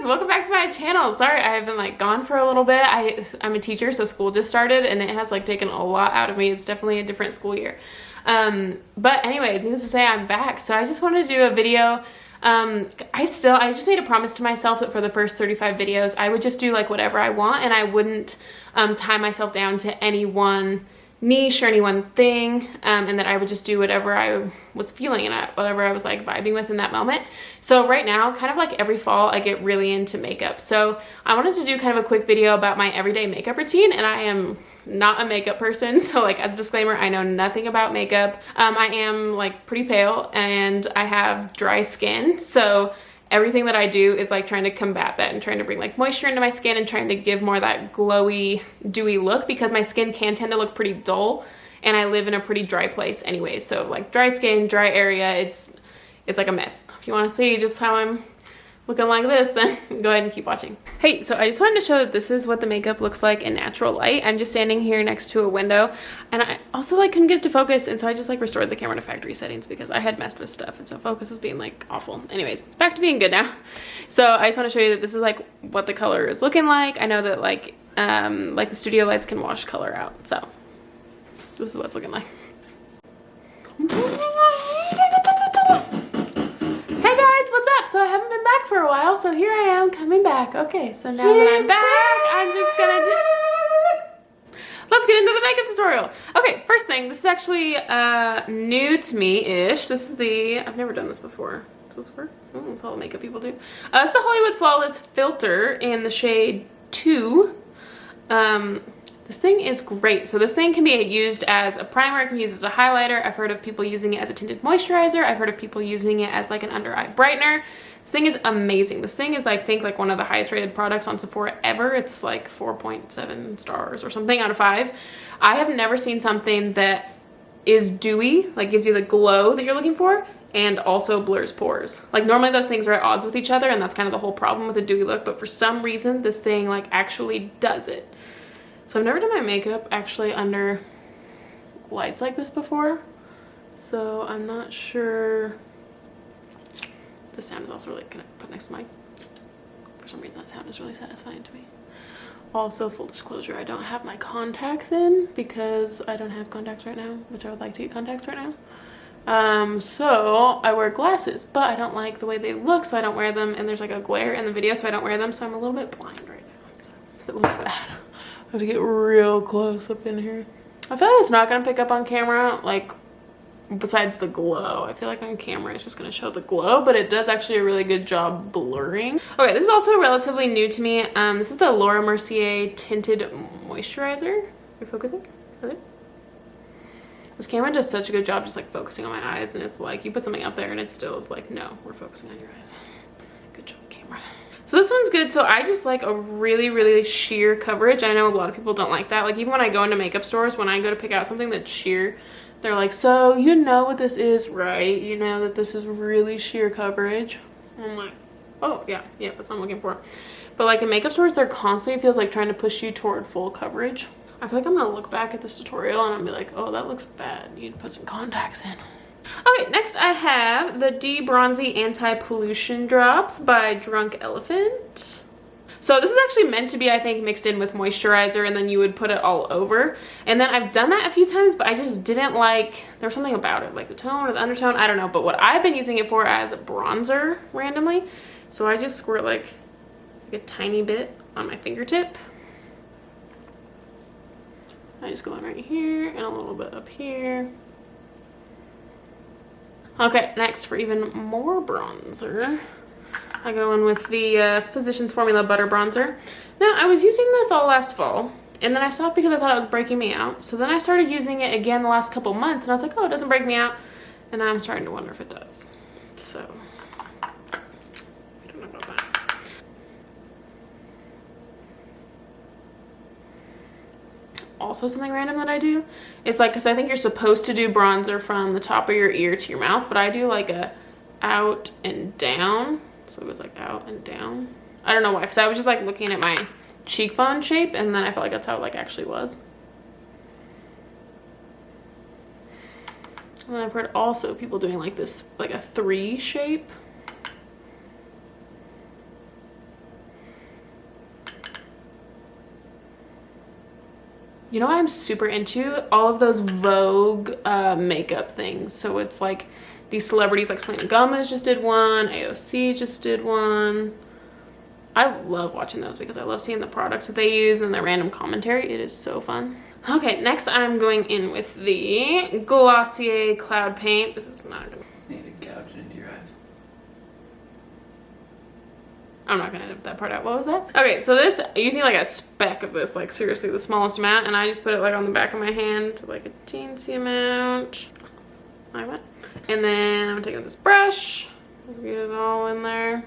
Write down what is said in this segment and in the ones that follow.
welcome back to my channel. Sorry, I have been like gone for a little bit. I'm a teacher, so school just started and it has like taken a lot out of me. It's definitely a different school year. But anyways, needless to say, I'm back. So I just wanted to do a video. I just made a promise to myself that for the first 35 videos, I would just do like whatever I want and I wouldn't tie myself down to any one niche or any one thing, and that I would just do whatever I was feeling and whatever I was like vibing with in that moment. So right now, kind of like every fall, I get really into makeup. So I wanted to do kind of a quick video about my everyday makeup routine, and I am not a makeup person, so like as a disclaimer, I know nothing about makeup. I am like pretty pale and I have dry skin, so everything that I do is like trying to combat that and trying to bring like moisture into my skin and trying to give more of that glowy, dewy look, because my skin can tend to look pretty dull and I live in a pretty dry place anyway. So like dry skin, dry area, it's like a mess. If you want to see just how I'm looking like this, then go ahead and keep watching. Hey, so I just wanted to show that this is what the makeup looks like in natural light. I'm just standing here next to a window and I also like couldn't get it to focus, and so I just like restored the camera to factory settings because I had messed with stuff and so focus was being like awful. Anyways, it's back to being good now. So I just want to show you that this is like what the color is looking like. I know that like the studio lights can wash color out, so this is what it's looking like. Hey guys, what's up? So I haven't been back for a while, so here I am coming back. Okay, so now that I'm back, I'm just gonna let's get into the makeup tutorial. Okay, first thing, this is actually new to me-ish. This is I've never done this before. Does this work? Oh, that's all the makeup people do. It's the Hollywood Flawless Filter in the shade 2. This thing is great. So this thing can be used as a primer, it can be used as a highlighter. I've heard of people using it as a tinted moisturizer. I've heard of people using it as like an under eye brightener. This thing is amazing. This thing is, I think, like one of the highest rated products on Sephora ever. It's like 4.7 stars or something out of 5. I have never seen something that is dewy, like gives you the glow that you're looking for, and also blurs pores. Like normally those things are at odds with each other, and that's kind of the whole problem with a dewy look, but for some reason this thing like actually does it. So I've never done my makeup actually under lights like this before, so I'm not sure. The sound is also really gonna put next to my, for some reason that sound is really satisfying to me. Also, full disclosure, I don't have my contacts in because I don't have contacts right now, which I would like to get contacts right now. So I wear glasses, but I don't like the way they look, so I don't wear them, and there's like a glare in the video, so I don't wear them, so I'm a little bit blind right now, so it looks bad. I have to get real close up in here. I feel like it's not gonna pick up on camera, like besides the glow. I feel like on camera it's just gonna show the glow, but it does actually a really good job blurring. Okay, this is also relatively new to me. This is the Laura Mercier Tinted Moisturizer. You're focusing? Hello? This camera does such a good job just like focusing on my eyes, and it's like you put something up there and it still is like, no, we're focusing on your eyes. Good job, camera. So this one's good. So I just like a really, really sheer coverage. I know a lot of people don't like that. Like even when I go into makeup stores, when I go to pick out something that's sheer, they're like, so you know what this is, right? You know that this is really sheer coverage. I'm like, oh yeah, that's what I'm looking for. But like in makeup stores, they're constantly, it feels like trying to push you toward full coverage. I feel like I'm gonna look back at this tutorial and I'll be like, oh, that looks bad. You need to put some contacts in. Okay, next I have the D-Bronzi Anti-Pollution Drops by Drunk Elephant. So this is actually meant to be, I think, mixed in with moisturizer, and then you would put it all over. And then I've done that a few times, but I just didn't like, there was something about it, like the tone or the undertone, I don't know. But what I've been using it for as a bronzer randomly. So I just squirt like a tiny bit on my fingertip. I just go in right here and a little bit up here. Okay, next for even more bronzer, I go in with the Physicians Formula Butter Bronzer. Now, I was using this all last fall, and then I stopped because I thought it was breaking me out. So then I started using it again the last couple months, and I was like, oh, it doesn't break me out. And now I'm starting to wonder if it does. So, I don't know about that. Also something random that I do is like, because I think you're supposed to do bronzer from the top of your ear to your mouth, but I do like a out and down. So it was like out and down. I don't know why, because I was just like looking at my cheekbone shape, and then I felt like that's how it like actually was. And then I've heard also people doing like this, like a 3 shape. You know, I'm super into all of those Vogue makeup things. So it's like these celebrities like Selena Gomez just did one, AOC just did one. I love watching those because I love seeing the products that they use and the random commentary. It is so fun. Okay, next I'm going in with the Glossier Cloud Paint. This is not good. Need to gouge it into your eyes. I'm not gonna edit that part out. What was that? Okay, so this, you just need like a speck of this, like seriously the smallest amount, and I just put it like on the back of my hand, like a teensy amount, like that. And then I'm taking this brush, just get it all in there.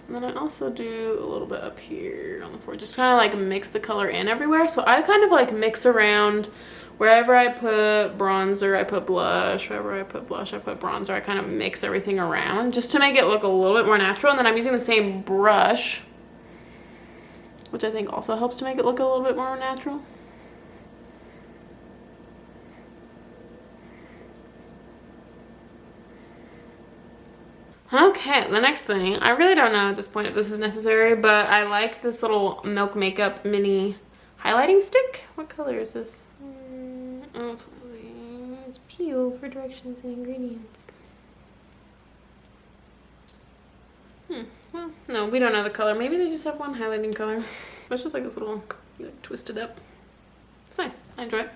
And then I also do a little bit up here on the forehead, just kind of like mix the color in everywhere. So I kind of like mix around wherever I put bronzer, I put blush. Wherever I put blush, I put bronzer. I kind of mix everything around just to make it look a little bit more natural. And then I'm using the same brush, which I think also helps to make it look a little bit more natural. Okay, the next thing, I really don't know at this point if this is necessary, but I like this little Milk Makeup mini highlighting stick. What color is this? Oh, it's one of these. Peel for directions and ingredients. Well, no, we don't know the color. Maybe they just have one highlighting color. It's just like this little, like, twisted up. It's nice. I enjoy it.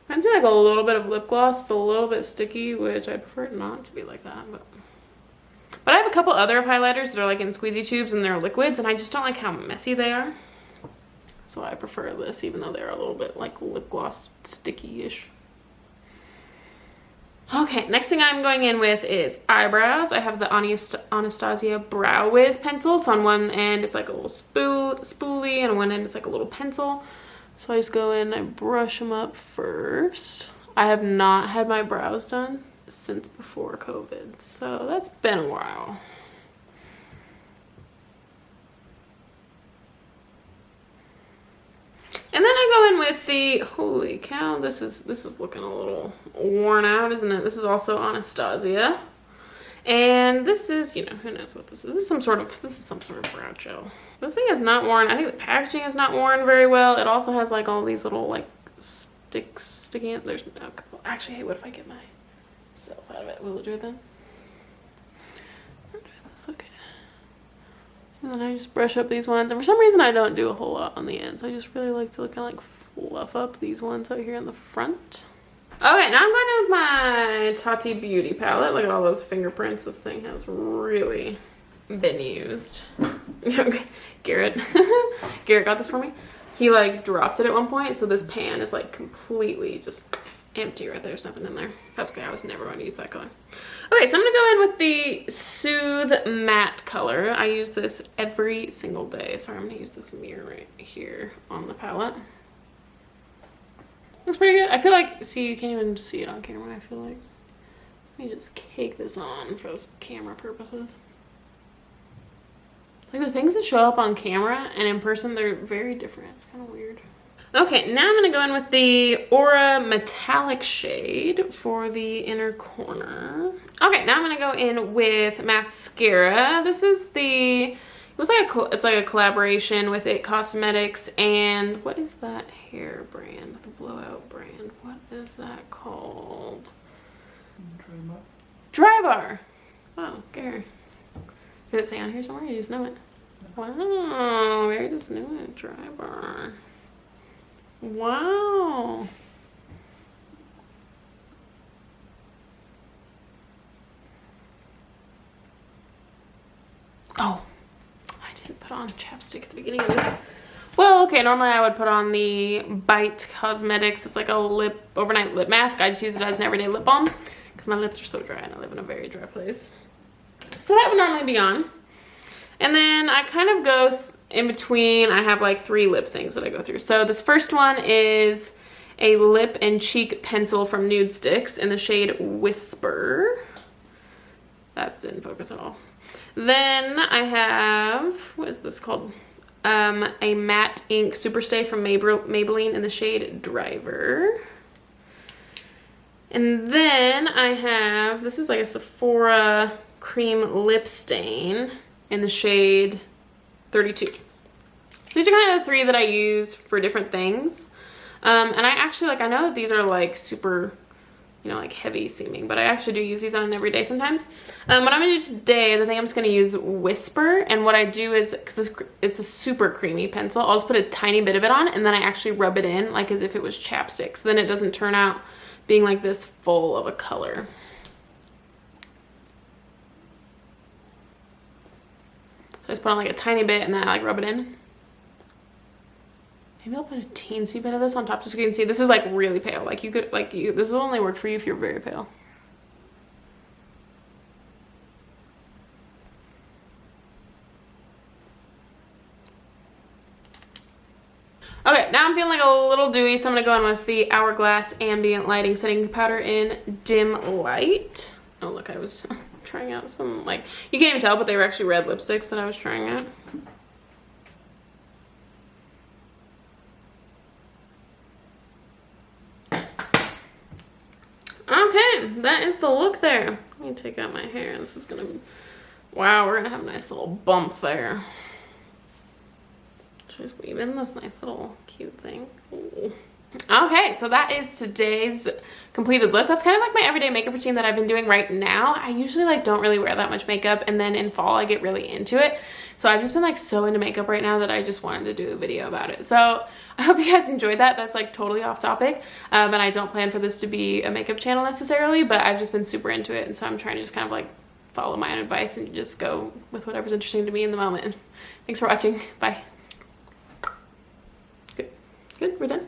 Reminds me like a little bit of lip gloss. It's a little bit sticky, which I prefer it not to be like that. But I have a couple other highlighters that are like in squeezy tubes and they're liquids, and I just don't like how messy they are. So I prefer this, even though they're a little bit like lip gloss sticky-ish. Okay, next thing I'm going in with is eyebrows. I have the Anastasia Brow Wiz pencil. So on one end it's like a little spoolie, and on one end it's like a little pencil. So I just go in and I brush them up first. I have not had my brows done since before COVID, so that's been a while. And then I go in with the, holy cow, this is looking a little worn out, isn't it? This is also Anastasia. And this is, you know, who knows what this is. This is some sort of brow gel. This thing is not worn. I think the packaging is not worn very well. It also has like all these little like sticks sticking out. There's no couple. Actually, hey, what if I get myself out of it? Will it do it then? I'll do this, okay. And then I just brush up these ones. And for some reason, I don't do a whole lot on the ends. I just really like to kind of like fluff up these ones out here in the front. Okay, now I'm going in with my Tati Beauty palette. Look at all those fingerprints. This thing has really been used. Okay, Garrett. Garrett got this for me. He like dropped it at one point, so this pan is like completely just empty right there. There's nothing in there. That's okay, I was never going to use that color. Okay, so I'm going to go in with the Soothe Matte color. I use this every single day. Sorry, I'm going to use this mirror right here on the palette. Looks pretty good. I feel like, see, you can't even see it on camera, I feel like. Let me just cake this on for those camera purposes. Like the things that show up on camera and in person, they're very different. It's kind of weird. Okay, now I'm going to go in with the Aura Metallic shade for the inner corner. Okay, now I'm going to go in with mascara. This is the... It's like a collaboration with It Cosmetics and what is that hair brand? The blowout brand. What is that called? Dry Bar. Oh, Gary. Did it say on here somewhere? You just know it. Wow, I just knew it. Dry Bar. Wow. Oh. Put on chapstick at the beginning of this. Well, okay, normally I would put on the Bite Cosmetics. It's like a overnight lip mask. I just use it as an everyday lip balm because my lips are so dry and I live in a very dry place. So that would normally be on. And then I kind of go in between. I have like 3 lip things that I go through. So this first one is a lip and cheek pencil from Nude Sticks in the shade Whisper. That didn't focus at all. Then I have, what is this called? A matte ink superstay from Maybelline in the shade Driver. And then I have, this is like a Sephora cream lip stain in the shade 32. So these are kind of the three that I use for different things. And I actually, like, I know that these are like super, you know, like heavy seeming, but I actually do use these on an everyday sometimes. What I'm gonna do today is I think I'm just gonna use Whisper, and what I do is, because it's a super creamy pencil, I'll just put a tiny bit of it on, and then I actually rub it in like as if it was chapstick, so then it doesn't turn out being like this full of a color. So I just put on like a tiny bit, and then I like rub it in. Maybe I'll put a teensy bit of this on top just so you can see. This is like really pale. Like you could, like this will only work for you if you're very pale. Okay, now I'm feeling like a little dewy, so I'm gonna go in with the Hourglass Ambient Lighting Setting Powder in Dim Light. Oh look, I was trying out some, like, you can't even tell, but they were actually red lipsticks that I was trying out. Okay, that is the look there. Let me take out my hair. This is gonna be, wow, we're gonna have a nice little bump there. Just leave in this nice little cute thing. Ooh. Okay, so that is today's completed look. That's kind of like my everyday makeup routine that I've been doing right now. I usually like don't really wear that much makeup, and then in fall I get really into it. So I've just been like so into makeup right now that I just wanted to do a video about it. So I hope you guys enjoyed that. That's like totally off topic, and I don't plan for this to be a makeup channel necessarily, but I've just been super into it, and so I'm trying to just kind of like follow my own advice and just go with whatever's interesting to me in the moment. Thanks for watching. Bye. Good, we're done.